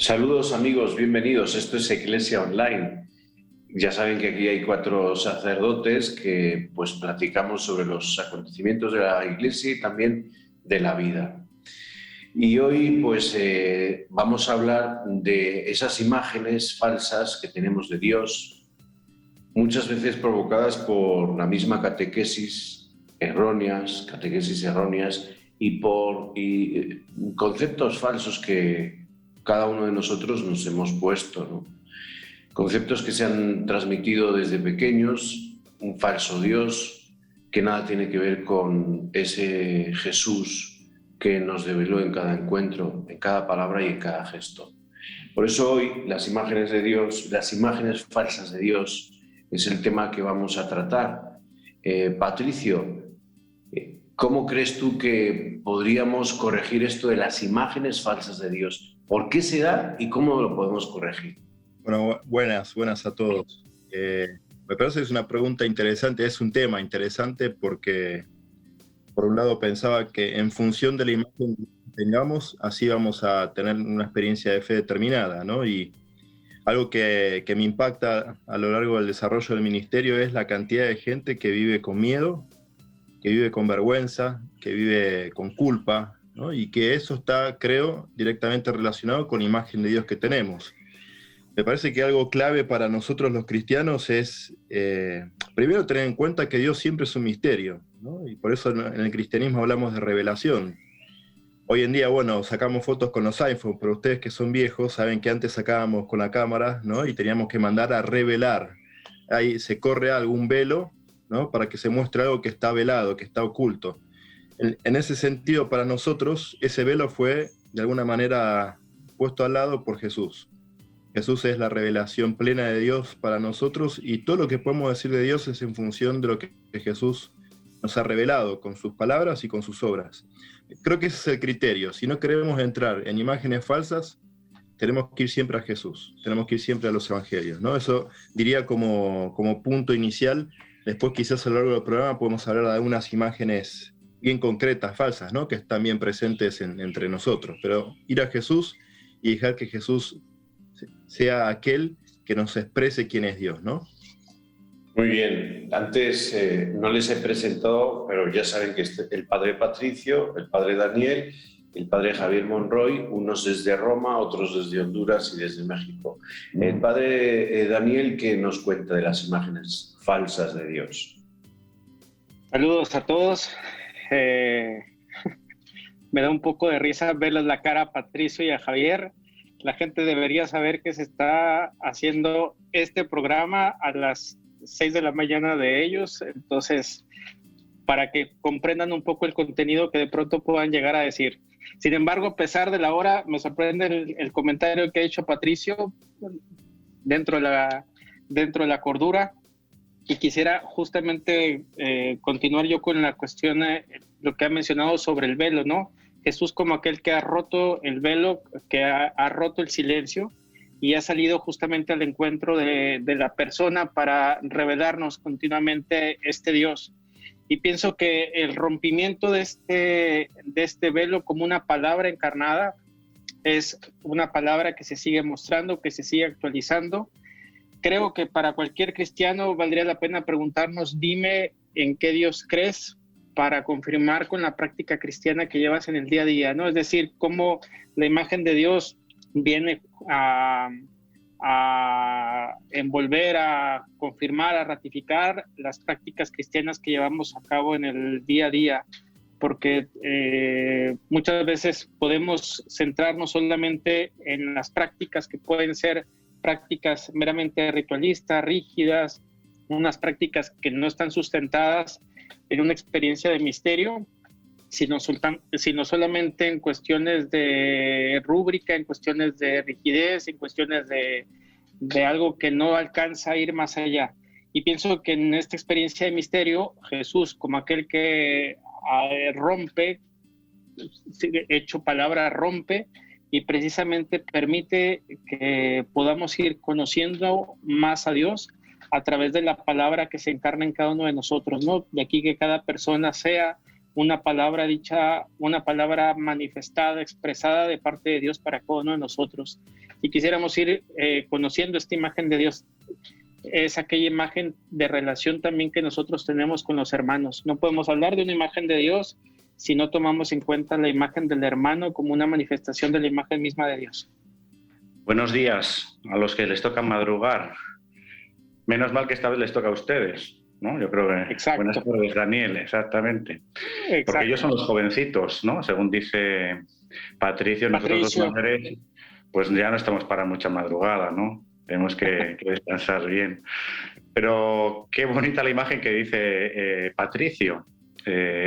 Saludos amigos, bienvenidos. Esto es Iglesia Online. Ya saben que aquí hay 4 sacerdotes que pues platicamos sobre los acontecimientos de la Iglesia y también de la vida. Y hoy pues vamos a hablar de esas imágenes falsas que tenemos de Dios, muchas veces provocadas por la misma catequesis erróneas y por conceptos falsos que cada uno de nosotros nos hemos puesto, ¿no? Conceptos que se han transmitido desde pequeños, un falso Dios que nada tiene que ver con ese Jesús que nos reveló en cada encuentro, en cada palabra y en cada gesto. Por eso hoy las imágenes de Dios, las imágenes falsas de Dios, es el tema que vamos a tratar. Patricio, ¿cómo crees tú que podríamos corregir esto de las imágenes falsas de Dios? ¿Por qué se da y cómo lo podemos corregir? Bueno, buenas a todos. Me parece que es una pregunta interesante, es un tema interesante porque, por un lado, pensaba que en función de la imagen que tengamos, así vamos a tener una experiencia de fe determinada, ¿no? Y algo que me impacta a lo largo del desarrollo del ministerio es la cantidad de gente que vive con miedo, que vive con vergüenza, que vive con culpa, ¿no? Y que eso está, creo, directamente relacionado con la imagen de Dios que tenemos. Me parece que algo clave para nosotros los cristianos es, primero, tener en cuenta que Dios siempre es un misterio, ¿no? Y por eso en el cristianismo hablamos de revelación. Hoy en día, bueno, sacamos fotos con los iPhones, pero ustedes que son viejos saben que antes sacábamos con la cámara, ¿no? Y teníamos que mandar a revelar. Ahí se corre algún velo, ¿no? Para que se muestre algo que está velado, que está oculto. En ese sentido, para nosotros, ese velo fue, de alguna manera, puesto al lado por Jesús. Jesús es la revelación plena de Dios para nosotros y todo lo que podemos decir de Dios es en función de lo que Jesús nos ha revelado con sus palabras y con sus obras. Creo que ese es el criterio. Si no queremos entrar en imágenes falsas, tenemos que ir siempre a Jesús, tenemos que ir siempre a los evangelios, ¿no? Eso diría como punto inicial. Después quizás a lo largo del programa podemos hablar de algunas imágenes bien concretas, falsas, ¿no? Que están bien presentes entre nosotros. Pero ir a Jesús y dejar que Jesús sea aquel que nos exprese quién es Dios, ¿no? Muy bien. Antes no les he presentado, pero ya saben que el padre Patricio, el padre Daniel, el padre Javier Monroy, unos desde Roma, otros desde Honduras y desde México. El padre Daniel, ¿qué nos cuenta de las imágenes falsas de Dios? Saludos a todos. Me da un poco de risa verles la cara a Patricio y a Javier. La gente debería saber que se está haciendo este programa a las 6 de la mañana de ellos, entonces para que comprendan un poco el contenido que de pronto puedan llegar a decir. Sin embargo, a pesar de la hora, me sorprende el comentario que ha hecho Patricio dentro de la cordura, y quisiera justamente continuar yo con la cuestión, lo que ha mencionado sobre el velo, ¿no? Jesús como aquel que ha roto el velo, que ha roto el silencio y ha salido justamente al encuentro de la persona para revelarnos continuamente este Dios. Y pienso que el rompimiento de este velo como una palabra encarnada es una palabra que se sigue mostrando, que se sigue actualizando. Creo que para cualquier cristiano valdría la pena preguntarnos, dime en qué Dios crees, para confirmar con la práctica cristiana que llevas en el día a día, ¿no? Es decir, cómo la imagen de Dios viene a envolver, a confirmar, a ratificar las prácticas cristianas que llevamos a cabo en el día a día, porque muchas veces podemos centrarnos solamente en las prácticas que pueden ser prácticas meramente ritualistas, rígidas, unas prácticas que no están sustentadas en una experiencia de misterio, sino solamente en cuestiones de rúbrica, en cuestiones de rigidez, en cuestiones de algo que no alcanza a ir más allá. Y pienso que en esta experiencia de misterio, Jesús, como aquel que rompe, hecho palabra, rompe, y precisamente permite que podamos ir conociendo más a Dios a través de la palabra que se encarna en cada uno de nosotros, ¿no? De aquí que cada persona sea una palabra dicha, una palabra manifestada, expresada de parte de Dios para cada uno de nosotros. Y quisiéramos ir conociendo esta imagen de Dios. Es aquella imagen de relación también que nosotros tenemos con los hermanos. No podemos hablar de una imagen de Dios si no tomamos en cuenta la imagen del hermano como una manifestación de la imagen misma de Dios. Buenos días a los que les toca madrugar. Menos mal que esta vez les toca a ustedes, ¿no? Yo creo que... Exacto. Buenas tardes, Daniel, exactamente. Exacto. Porque ellos son los jovencitos, ¿no? Según dice Patricio, nosotros los mayores, pues ya no estamos para mucha madrugada, ¿no? Tenemos que descansar bien. Pero qué bonita la imagen que dice Patricio.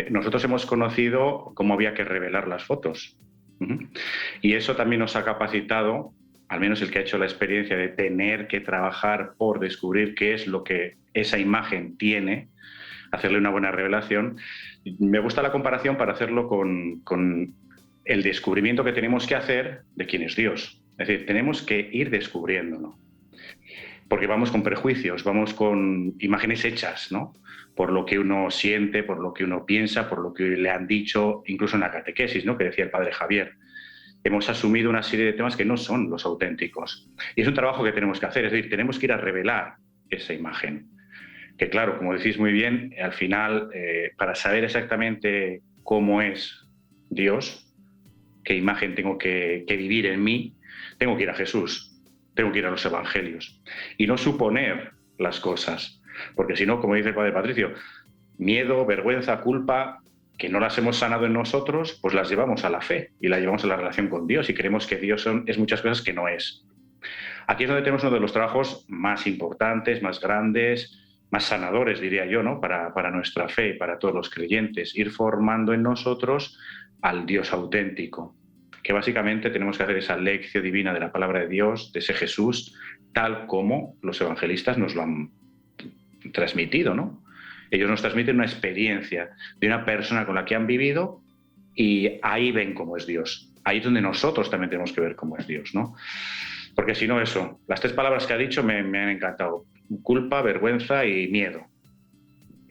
Nosotros hemos conocido cómo había que revelar las fotos. Y eso también nos ha capacitado, al menos el que ha hecho la experiencia de tener que trabajar por descubrir qué es lo que esa imagen tiene, hacerle una buena revelación. Me gusta la comparación para hacerlo con el descubrimiento que tenemos que hacer de quién es Dios. Es decir, tenemos que ir descubriéndolo. Porque vamos con prejuicios, vamos con imágenes hechas, ¿no? Por lo que uno siente, por lo que uno piensa, por lo que le han dicho, incluso en la catequesis, ¿no? Que decía el padre Javier. Hemos asumido una serie de temas que no son los auténticos. Y es un trabajo que tenemos que hacer, es decir, tenemos que ir a revelar esa imagen. Que claro, como decís muy bien, al final, para saber exactamente cómo es Dios, qué imagen tengo que vivir en mí, tengo que ir a Jesús. Tengo que ir a los evangelios y no suponer las cosas, porque si no, como dice el padre Patricio, miedo, vergüenza, culpa, que no las hemos sanado en nosotros, pues las llevamos a la fe y las llevamos a la relación con Dios y creemos que Dios es muchas cosas que no es. Aquí es donde tenemos uno de los trabajos más importantes, más grandes, más sanadores, diría yo, ¿no? Para nuestra fe y para todos los creyentes, ir formando en nosotros al Dios auténtico, que básicamente tenemos que hacer esa lección divina de la palabra de Dios, de ese Jesús, tal como los evangelistas nos lo han transmitido, ¿no? Ellos nos transmiten una experiencia de una persona con la que han vivido y ahí ven cómo es Dios. Ahí es donde nosotros también tenemos que ver cómo es Dios, ¿no? Porque si no, eso, las tres palabras que ha dicho me han encantado. Culpa, vergüenza y miedo.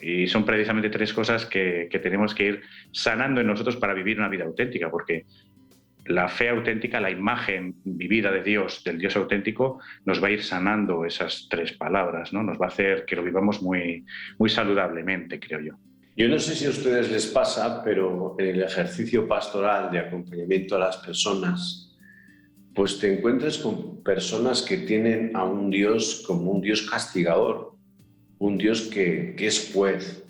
Y son precisamente tres cosas que tenemos que ir sanando en nosotros para vivir una vida auténtica, porque la fe auténtica, la imagen vivida de Dios, del Dios auténtico, nos va a ir sanando esas tres palabras, ¿no? Nos va a hacer que lo vivamos muy, muy saludablemente, creo yo. Yo no sé si a ustedes les pasa, pero en el ejercicio pastoral de acompañamiento a las personas, pues te encuentras con personas que tienen a un Dios como un Dios castigador, un Dios que es juez,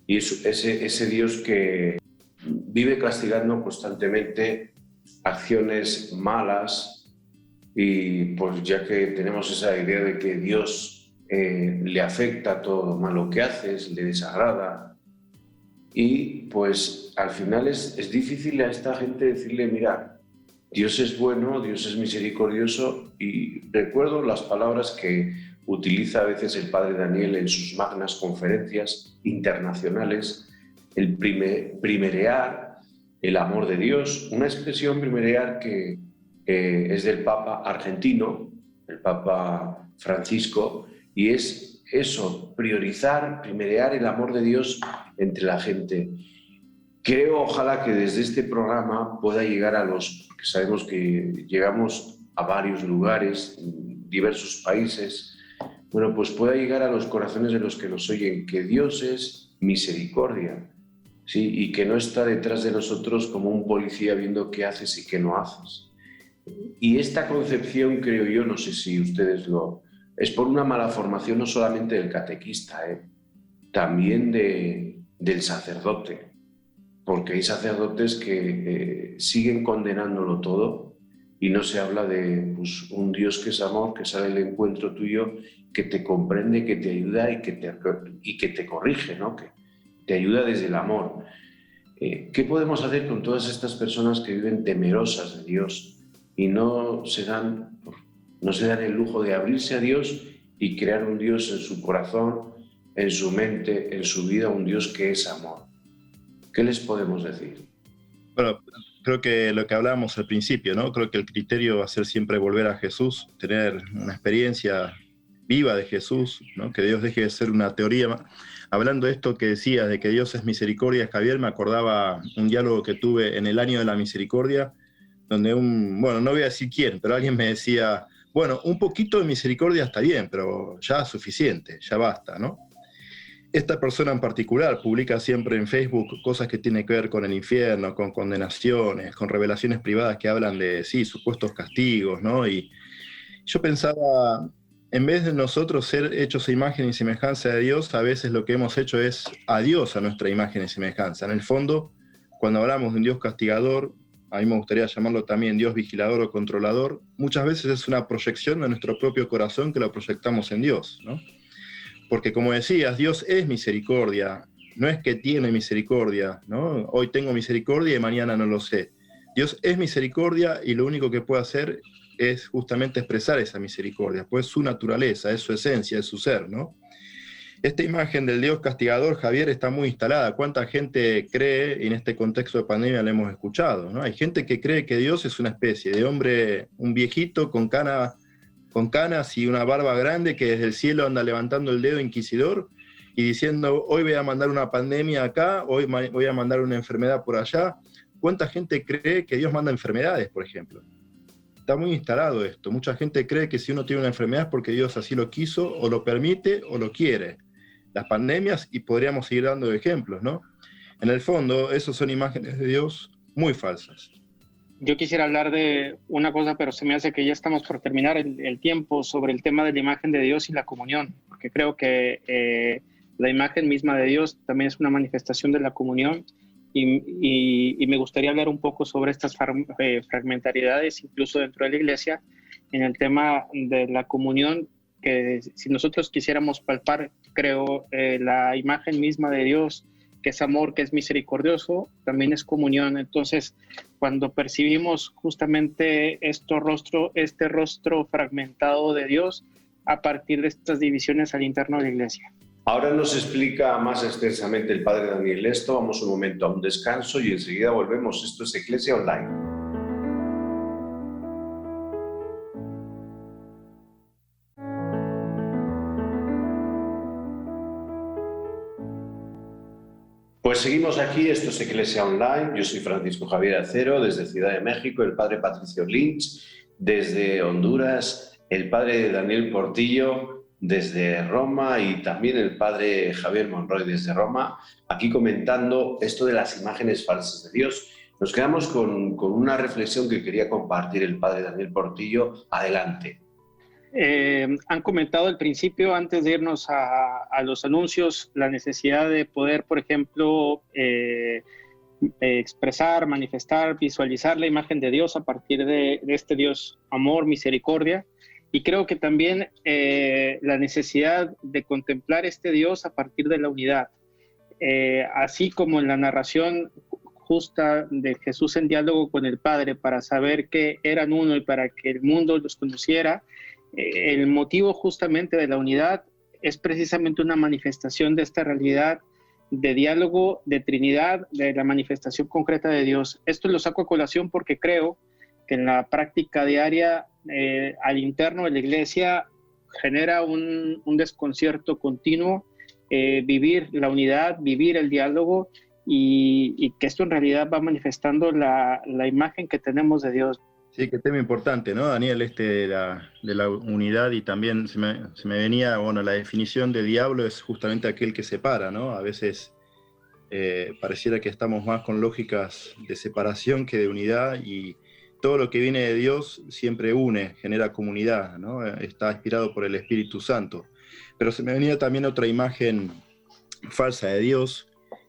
y ese Dios que vive castigando constantemente acciones malas, y pues ya que tenemos esa idea de que Dios le afecta todo lo malo que haces, le desagrada, y pues al final es difícil a esta gente decirle, mira, Dios es bueno, Dios es misericordioso. Y recuerdo las palabras que utiliza a veces el padre Daniel en sus magnas conferencias internacionales, el primerear el amor de Dios, una expresión primerear que es del Papa argentino, el Papa Francisco, y es eso, priorizar, primerear el amor de Dios entre la gente. Creo, ojalá que desde este programa pueda llegar porque sabemos que llegamos a varios lugares, diversos países, bueno, pues pueda llegar a los corazones de los que nos oyen, que Dios es misericordia, ¿sí? Y que no está detrás de nosotros como un policía viendo qué haces y qué no haces. Y esta concepción, creo yo, no sé si ustedes es por una mala formación no solamente del catequista, también del sacerdote, porque hay sacerdotes que siguen condenándolo todo y no se habla de pues, un Dios que es amor, que sale al encuentro tuyo, que te comprende, que te ayuda y que te corrige, ¿no? Que te ayuda desde el amor. ¿Qué podemos hacer con todas estas personas que viven temerosas de Dios y no se dan el lujo de abrirse a Dios y crear un Dios en su corazón, en su mente, en su vida, un Dios que es amor? ¿Qué les podemos decir? Bueno, creo que lo que hablábamos al principio, ¿no? Creo que el criterio va a ser siempre volver a Jesús, tener una experiencia viva de Jesús, ¿no? Que Dios deje de ser una teoría. hablando de esto que decías, de que Dios es misericordia, Javier, me acordaba un diálogo que tuve en el año de la misericordia, donde bueno, no voy a decir quién, pero alguien me decía, bueno, un poquito de misericordia está bien, pero ya es suficiente, ya basta, ¿no? Esta persona en particular publica siempre en Facebook cosas que tienen que ver con el infierno, con condenaciones, con revelaciones privadas que hablan de, sí, supuestos castigos, ¿no? Y yo pensaba, en vez de nosotros ser hechos a imagen y semejanza de Dios, a veces lo que hemos hecho es a Dios a nuestra imagen y semejanza. En el fondo, cuando hablamos de un Dios castigador, a mí me gustaría llamarlo también Dios vigilador o controlador, muchas veces es una proyección de nuestro propio corazón que lo proyectamos en Dios, ¿no? Porque como decías, Dios es misericordia, no es que tiene misericordia, ¿no? Hoy tengo misericordia y mañana no lo sé. Dios es misericordia y lo único que puede hacer es justamente expresar esa misericordia, pues es su naturaleza, es su esencia, es su ser, ¿no? Esta imagen del Dios castigador, Javier, está muy instalada. ¿Cuánta gente cree, y en este contexto de pandemia lo hemos escuchado, ¿no? Hay gente que cree que Dios es una especie de hombre, un viejito con canas y una barba grande que desde el cielo anda levantando el dedo inquisidor y diciendo, hoy voy a mandar una pandemia acá, hoy voy a mandar una enfermedad por allá. ¿Cuánta gente cree que Dios manda enfermedades, por ejemplo? Está muy instalado esto. Mucha gente cree que si uno tiene una enfermedad es porque Dios así lo quiso, o lo permite, o lo quiere. Las pandemias, y podríamos seguir dando ejemplos, ¿no? En el fondo, esos son imágenes de Dios muy falsas. Yo quisiera hablar de una cosa, pero se me hace que ya estamos por terminar el tiempo, sobre el tema de la imagen de Dios y la comunión, porque creo que la imagen misma de Dios también es una manifestación de la comunión, y me gustaría hablar un poco sobre estas fragmentariedades, incluso dentro de la iglesia, en el tema de la comunión, que si nosotros quisiéramos palpar, creo, la imagen misma de Dios, que es amor, que es misericordioso, también es comunión. Entonces, cuando percibimos justamente este rostro fragmentado de Dios a partir de estas divisiones al interno de la iglesia. Ahora nos explica más extensamente el padre Daniel esto. Vamos un momento a un descanso y enseguida volvemos. Esto es Iglesia Online. Pues seguimos aquí, esto es Iglesia Online, yo soy Francisco Javier Acero, desde Ciudad de México, el padre Patricio Lynch, desde Honduras, el padre Daniel Portillo, desde Roma, y también el padre Javier Monroy desde Roma, aquí comentando esto de las imágenes falsas de Dios. Nos quedamos con una reflexión que quería compartir el padre Daniel Portillo. Adelante. Han comentado al principio, antes de irnos a los anuncios, la necesidad de poder, por ejemplo, expresar, manifestar, visualizar la imagen de Dios a partir de este Dios amor, misericordia, y creo que también la necesidad de contemplar este Dios a partir de la unidad, así como en la narración justa de Jesús en diálogo con el Padre para saber que eran uno y para que el mundo los conociera. El motivo justamente de la unidad es precisamente una manifestación de esta realidad de diálogo, de Trinidad, de la manifestación concreta de Dios. Esto lo saco a colación porque creo que en la práctica diaria al interno de la iglesia genera un desconcierto continuo vivir la unidad, vivir el diálogo, y que esto en realidad va manifestando la imagen que tenemos de Dios. Sí, qué tema importante, ¿no, Daniel? De la unidad, y también se me venía, bueno, la definición de diablo es justamente aquel que separa, ¿no? A veces pareciera que estamos más con lógicas de separación que de unidad, y todo lo que viene de Dios siempre une, genera comunidad, ¿no? Está inspirado por el Espíritu Santo. Pero se me venía también otra imagen falsa de Dios,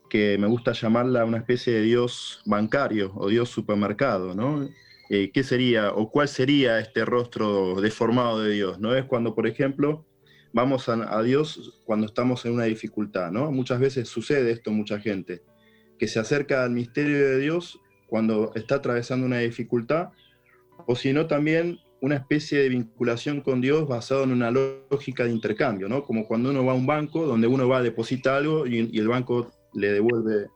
que me gusta llamarla una especie de Dios bancario o Dios supermercado, ¿no? ¿Qué sería o cuál sería este rostro deformado de Dios? ¿No? Es cuando, por ejemplo, vamos a Dios cuando estamos en una dificultad, ¿no? Muchas veces sucede esto, mucha gente, que se acerca al misterio de Dios cuando está atravesando una dificultad, o si no también una especie de vinculación con Dios basado en una lógica de intercambio, ¿no? Como cuando uno va a un banco donde uno va a depositar algo y el banco le devuelve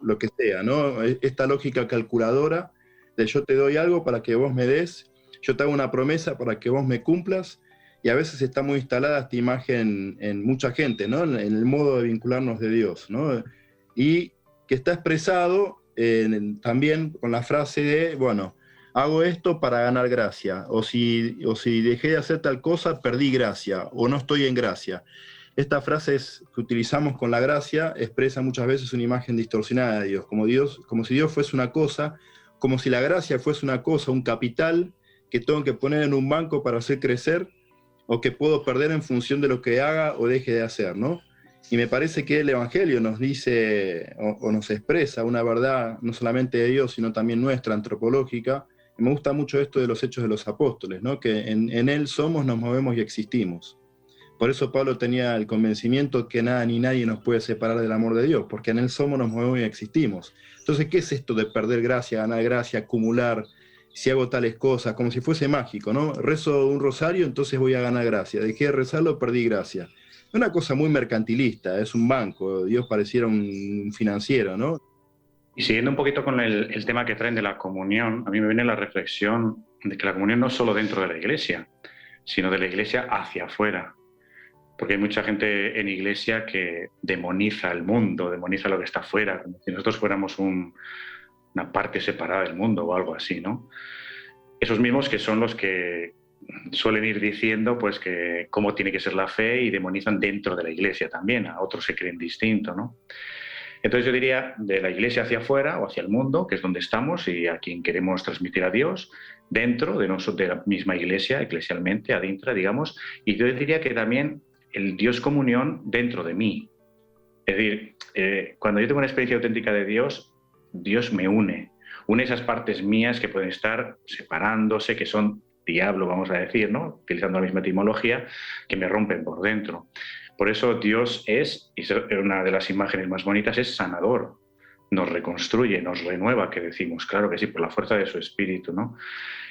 lo que sea, ¿no? Esta lógica calculadora de yo te doy algo para que vos me des, yo te hago una promesa para que vos me cumplas, y a veces está muy instalada esta imagen en mucha gente, ¿no? En el modo de vincularnos de Dios, ¿no? Y que está expresado también con la frase de, bueno, hago esto para ganar gracia, o si dejé de hacer tal cosa, perdí gracia, o no estoy en gracia. Esta frase que utilizamos con la gracia expresa muchas veces una imagen distorsionada de Dios, como si Dios fuese una cosa, como si la gracia fuese una cosa, un capital que tengo que poner en un banco para hacer crecer, o que puedo perder en función de lo que haga o deje de hacer, ¿no? Y me parece que el Evangelio nos dice o nos expresa una verdad no solamente de Dios, sino también nuestra, antropológica. Y me gusta mucho esto de los Hechos de los Apóstoles, ¿no? Que en Él somos, nos movemos y existimos. Por eso Pablo tenía el convencimiento que nada ni nadie nos puede separar del amor de Dios, porque en Él somos, nos movemos y existimos. Entonces, ¿qué es esto de perder gracia, ganar gracia, acumular, si hago tales cosas? Como si fuese mágico, ¿no? Rezo un rosario, entonces voy a ganar gracia. Dejé de rezarlo, perdí gracia. Es una cosa muy mercantilista, es un banco, Dios pareciera un financiero, ¿no? Y siguiendo un poquito con el tema que traen de la comunión, a mí me viene la reflexión de que la comunión no es solo dentro de la iglesia, sino de la iglesia hacia afuera. Porque hay mucha gente en iglesia que demoniza el mundo, demoniza lo que está afuera, como si nosotros fuéramos una parte separada del mundo o algo así, ¿no? Esos mismos que son los que suelen ir diciendo pues que cómo tiene que ser la fe y demonizan dentro de la iglesia también, a otros se creen distinto, ¿no? Entonces yo diría de la iglesia hacia afuera o hacia el mundo, que es donde estamos y a quien queremos transmitir a Dios, dentro de la misma iglesia, eclesialmente, adintra, digamos, y yo diría que también el Dios comunión dentro de mí. Es decir, cuando yo tengo una experiencia auténtica de Dios, Dios me une esas partes mías que pueden estar separándose, que son diablo, vamos a decir, ¿no? Utilizando la misma etimología, que me rompen por dentro. Por eso Dios es, y una de las imágenes más bonitas, es sanador. Nos reconstruye, nos renueva, que decimos, claro que sí, por la fuerza de su espíritu, ¿no?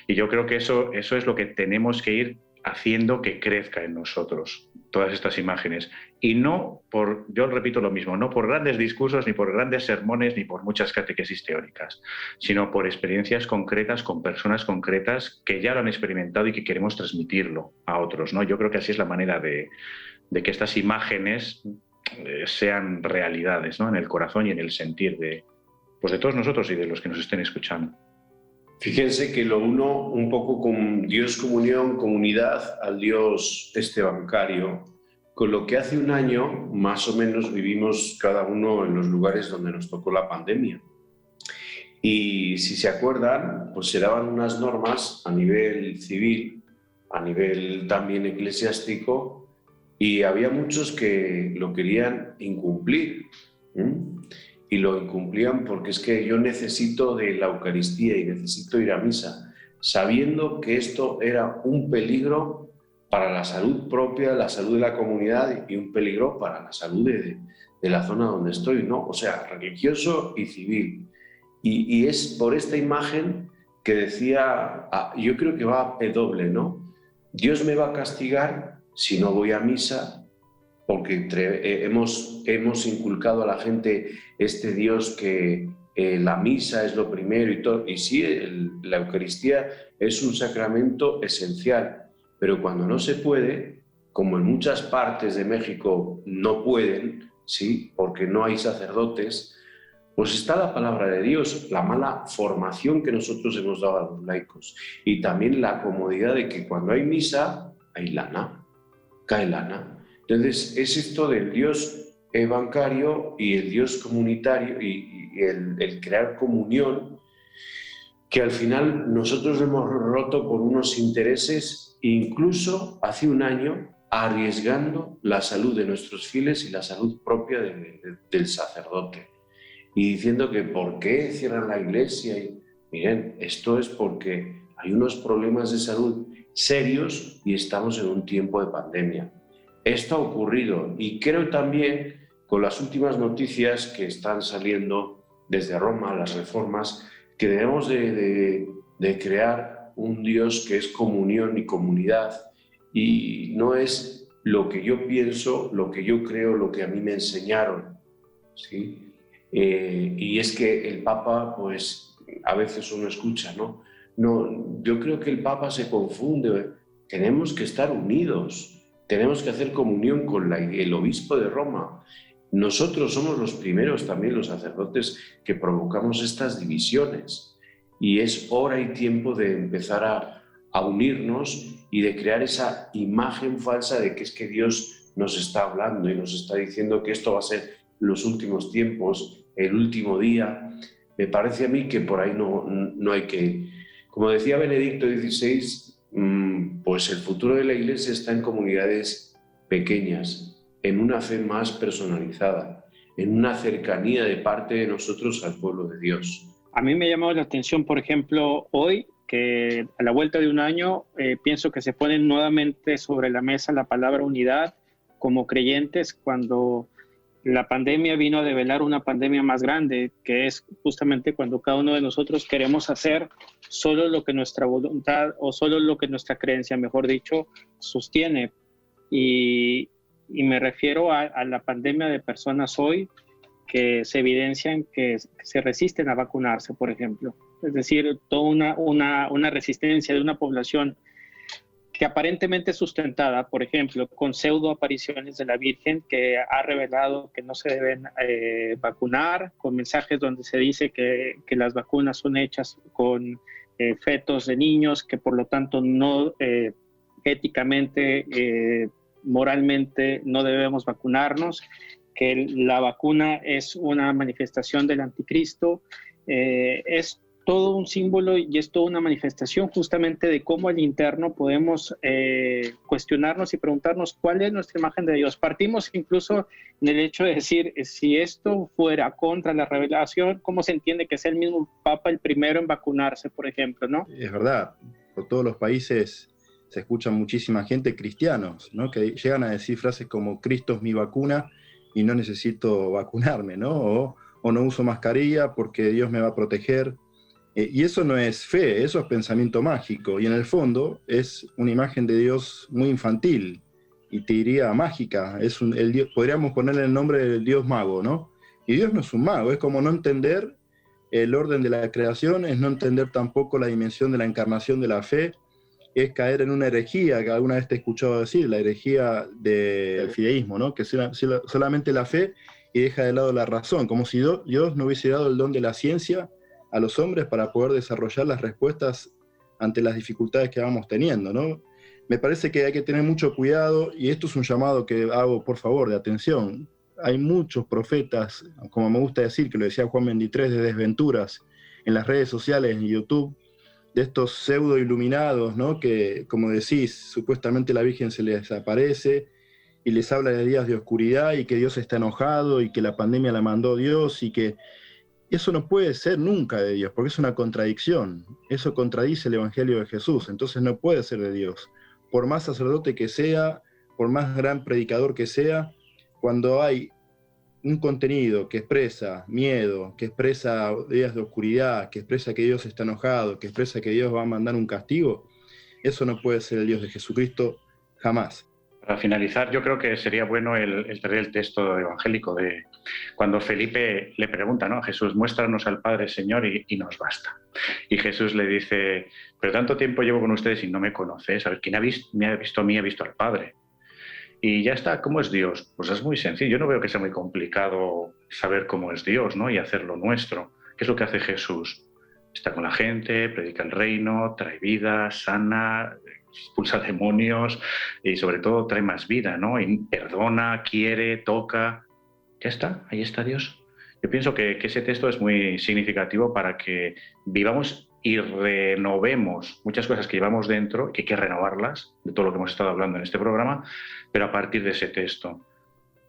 Y yo creo que eso es lo que tenemos que ir haciendo que crezca en nosotros, todas estas imágenes. Y no por, yo repito lo mismo, no por grandes discursos, ni por grandes sermones, ni por muchas catequesis teóricas, sino por experiencias concretas con personas concretas que ya lo han experimentado y que queremos transmitirlo a otros, ¿no? Yo creo que así es la manera de que estas imágenes sean realidades, ¿no? En el corazón y en el sentir de todos nosotros y de los que nos estén escuchando. Fíjense que lo uno un poco con Dios comunión, comunidad, al Dios bancario, con lo que hace un año más o menos vivimos cada uno en los lugares donde nos tocó la pandemia. Y si se acuerdan, pues se daban unas normas a nivel civil, a nivel también eclesiástico, y había muchos que lo querían incumplir. Y lo incumplían porque es que yo necesito de la Eucaristía y necesito ir a misa, sabiendo que esto era un peligro para la salud propia, la salud de la comunidad y un peligro para la salud de la zona donde estoy, ¿no? O sea, religioso y civil. Y es por esta imagen que decía, yo creo que va doble, ¿no? Dios me va a castigar si no voy a misa, porque hemos inculcado a la gente este Dios que la misa es lo primero y todo. Y sí, la Eucaristía es un sacramento esencial, pero cuando no se puede, como en muchas partes de México no pueden, ¿sí? Porque no hay sacerdotes, pues está la palabra de Dios, la mala formación que nosotros hemos dado a los laicos y también la comodidad de que cuando hay misa, hay lana, cae lana. Entonces, es esto del Dios bancario y el Dios comunitario y el crear comunión, que al final nosotros hemos roto por unos intereses, incluso hace un año, arriesgando la salud de nuestros fieles y la salud propia del sacerdote. Y diciendo que ¿por qué cierran la iglesia? Y miren, esto es porque hay unos problemas de salud serios y estamos en un tiempo de pandemia. Esto ha ocurrido y creo también con las últimas noticias que están saliendo desde Roma, las reformas, que debemos de crear un Dios que es comunión y comunidad y no es lo que yo pienso, lo que yo creo, lo que a mí me enseñaron, ¿sí? Y es que el Papa, pues a veces uno escucha, ¿no? No, yo creo que el Papa se confunde. tenemos que estar unidos, tenemos que hacer comunión con el obispo de Roma. Nosotros somos los primeros también, los sacerdotes, que provocamos estas divisiones, y es hora y tiempo de empezar a unirnos y de crear esa imagen falsa de que es que Dios nos está hablando y nos está diciendo que esto va a ser los últimos tiempos, el último día. Me parece a mí que por ahí no hay que... Como decía Benedicto XVI, pues el futuro de la Iglesia está en comunidades pequeñas, en una fe más personalizada, en una cercanía de parte de nosotros al pueblo de Dios. A mí me ha llamado la atención, por ejemplo, hoy, que a la vuelta de un año pienso que se pone nuevamente sobre la mesa la palabra unidad como creyentes, cuando la pandemia vino a develar una pandemia más grande, que es justamente cuando cada uno de nosotros queremos hacer solo lo que nuestra voluntad, o solo lo que nuestra creencia, mejor dicho, sostiene. Y me refiero a la pandemia de personas hoy que se evidencian que se resisten a vacunarse, por ejemplo. Es decir, toda una resistencia de una población que aparentemente es sustentada, por ejemplo, con pseudo apariciones de la Virgen, que ha revelado que no se deben vacunar, con mensajes donde se dice que las vacunas son hechas con fetos de niños, que por lo tanto no éticamente, moralmente no debemos vacunarnos, que la vacuna es una manifestación del anticristo. Es todo un símbolo y es toda una manifestación justamente de cómo al interno podemos cuestionarnos y preguntarnos cuál es nuestra imagen de Dios. Partimos incluso en el hecho de decir, si esto fuera contra la revelación, ¿cómo se entiende que sea el mismo Papa el primero en vacunarse, por ejemplo, ¿no? Es verdad, por todos los países se escucha muchísima gente, cristianos, ¿no?, que llegan a decir frases como Cristo es mi vacuna y no necesito vacunarme, ¿no? O no uso mascarilla porque Dios me va a proteger. Y eso no es fe, eso es pensamiento mágico. Y en el fondo es una imagen de Dios muy infantil, y te diría mágica. El Dios, podríamos ponerle el nombre del Dios mago, ¿no? Y Dios no es un mago, es como no entender el orden de la creación, es no entender tampoco la dimensión de la encarnación de la fe, es caer en una herejía que alguna vez te he escuchado decir, la herejía del fideísmo, ¿no? Que solamente la fe y deja de lado la razón, como si Dios no hubiese dado el don de la ciencia a los hombres para poder desarrollar las respuestas ante las dificultades que vamos teniendo, ¿no? Me parece que hay que tener mucho cuidado, y esto es un llamado que hago, por favor, de atención. Hay muchos profetas, como me gusta decir, que lo decía Juan 23, de desventuras en las redes sociales, en YouTube, de estos pseudo iluminados, ¿no?, que, como decís, supuestamente la Virgen se les aparece y les habla de días de oscuridad y que Dios está enojado y que la pandemia la mandó Dios, y que eso no puede ser nunca de Dios, porque es una contradicción. Eso contradice el Evangelio de Jesús, entonces no puede ser de Dios. Por más sacerdote que sea, por más gran predicador que sea, cuando hay un contenido que expresa miedo, que expresa días de oscuridad, que expresa que Dios está enojado, que expresa que Dios va a mandar un castigo, eso no puede ser el Dios de Jesucristo jamás. Para finalizar, yo creo que sería bueno el traer el texto evangélico de cuando Felipe le pregunta, ¿no?, a Jesús, muéstranos al Padre, Señor, y nos basta. Y Jesús le dice, pero tanto tiempo llevo con ustedes y no me conocéis. A ver, quien me ha visto a mí ha visto al Padre. Y ya está, ¿cómo es Dios? Pues es muy sencillo. Yo no veo que sea muy complicado saber cómo es Dios, ¿no?, y hacerlo nuestro. ¿Qué es lo que hace Jesús? Está con la gente, predica el reino, trae vida, sana, expulsa demonios y sobre todo trae más vida, ¿no? Y perdona, quiere, toca. Ya está, ahí está Dios. Yo pienso que ese texto es muy significativo para que vivamos y renovemos muchas cosas que llevamos dentro, que hay que renovarlas, de todo lo que hemos estado hablando en este programa, pero a partir de ese texto.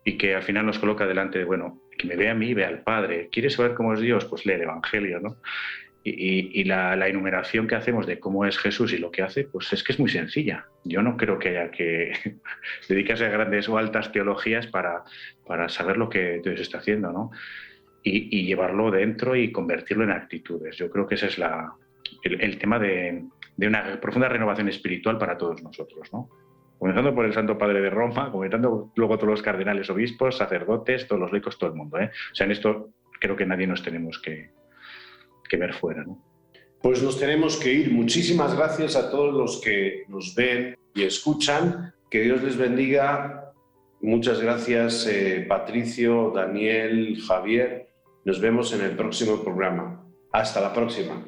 Y que al final nos coloca delante de, bueno, que me vea a mí, vea al Padre. ¿Quieres saber cómo es Dios? Pues lee el Evangelio, ¿no? Y la enumeración que hacemos de cómo es Jesús y lo que hace, pues es que es muy sencilla. Yo no creo que haya que dedicarse a grandes o altas teologías para saber lo que Dios está haciendo, ¿no? Y llevarlo dentro y convertirlo en actitudes. Yo creo que ese es el tema de una profunda renovación espiritual para todos nosotros, ¿no? Comenzando por el Santo Padre de Roma, comenzando luego todos los cardenales, obispos, sacerdotes, todos los laicos, todo el mundo, ¿eh? O sea, en esto creo que nadie nos tenemos que ver fuera, ¿no? Pues nos tenemos que ir. Muchísimas gracias a todos los que nos ven y escuchan. Que Dios les bendiga. Muchas gracias, Patricio, Daniel, Javier. Nos vemos en el próximo programa. Hasta la próxima.